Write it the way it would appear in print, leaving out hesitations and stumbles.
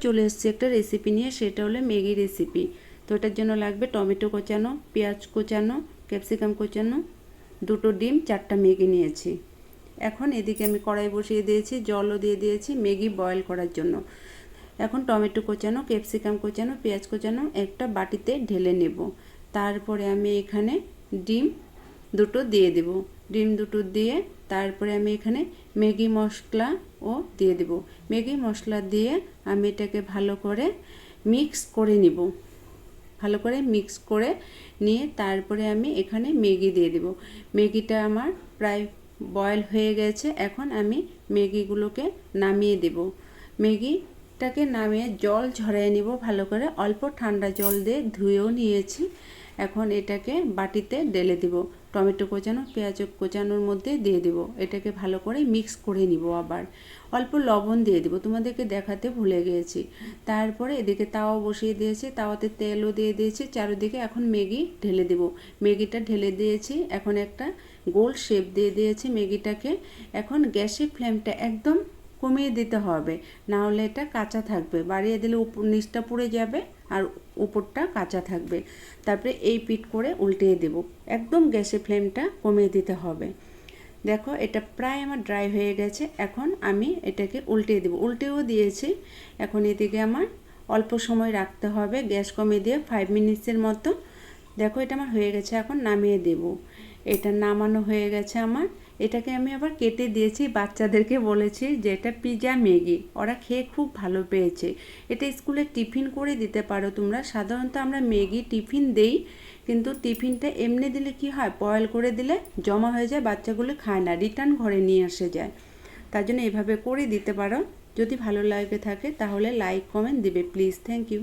চলে এসেছি একটা রেসিপি নিয়ে, সেটা হলো ম্যাগি রেসিপি। তো এটার জন্য লাগবে টমেটো কোচানো, পেঁয়াজ কোচানো, ক্যাপসিকাম কোচানো, দুটো ডিম, 4টা ম্যাগি নিয়েছি। এখন এদিকে আমি কড়াই বসিয়ে দিয়েছি, জলও দিয়ে দিয়েছি ম্যাগি বয়েল করার জন্য। এখন টমেটো কোচানো, ক্যাপসিকাম কোচানো, পেঁয়াজ কোচানো একটা বাটিতে ঢেলে নেব। তারপরে আমি এখানে ডিম দুটো দিয়ে দেব। ডিম দুটো দিয়ে তারপরে আমি এখানে ম্যাগি মশলাও দিয়ে দেব। ম্যাগি মশলা দিয়ে আমি এটাকে ভালো করে মিক্স করে নিব। ভালো করে মিক্স করে নিয়ে তারপরে আমি এখানে ম্যাগি দিয়ে দেব। ম্যাগিটা আমার প্রায় বয়েল হয়ে গেছে। এখন আমি ম্যাগিগুলোকে নামিয়ে দেব। ম্যাগিটাকে নামিয়ে জল ঝরিয়ে নিব ভালো করে, অল্প ঠান্ডা জল দিয়ে ধুয়েও নিয়েছি। এখন এটাকে বাটিতে ঢেলে দেব। টমেটো কোচানো, পেঁয়াজ কোচানোর মধ্যে দিয়ে দেব। এটাকে ভালো করে মিক্স করে নিব। আবার অল্প লবণ দিয়ে দেব, তোমাদেরকে দেখাতে ভুলে গিয়েছি। তারপরে এদিকে তাওয়া বসিয়ে দিয়েছি, তাওয়াতে তেলও দিয়ে দিয়েছি চারিদিকে। এখন ম্যাগি ঢেলে দেব। ম্যাগিটা ঢেলে দিয়েছি, এখন একটা গোল শেপ দিয়ে দিয়েছি ম্যাগিটাকে। এখন গ্যাসের ফ্লেমটা একদম কমিয়ে দিতে হবে, না হলে এটা কাঁচা থাকবে। বাড়িয়ে দিলে নিচটা পুড়ে যাবে আর উপরটা কাঁচা থাকবে। তারপরে এই পিঠ করে উল্টিয়ে দেব। একদম গ্যাসের ফ্লেমটা কমিয়ে দিতে হবে। দেখো এটা প্রায় আমার ড্রাই হয়ে গেছে। এখন আমি এটাকে উল্টিয়ে দেব। উল্টেও দিয়েছি। এখন এদিকে আমার অল্প সময় রাখতে হবে, গ্যাস কমিয়ে দিয়ে 5 মিনিটসের মতো। দেখো এটা আমার হয়ে গেছে, এখন নামিয়ে দেব। এটা নামানো হয়ে গেছে আমার। এটাকে আমি আবার কেটে দিয়েছি, বাচ্চাদেরকে বলেছি যে এটা পিৎজা ম্যাগি, ওরা খেয়ে খুব ভালো পেয়েছে। এটা স্কুলে টিফিন করে দিতে পারো তোমরা। সাধারণত আমরা ম্যাগি টিফিন দেই, কিন্তু টিফিনটা এমনি দিলে কি হয়, বয়েল করে দিলে জমা হয়ে যায়, বাচ্চাগুলো খায় না, রিটার্ন ঘরে নিয়ে আসে যায়। তার জন্য এভাবে করে দিতে পারো। যদি ভালো লাগে থাকে তাহলে লাইক কমেন্ট দিবে প্লিজ। Thank you.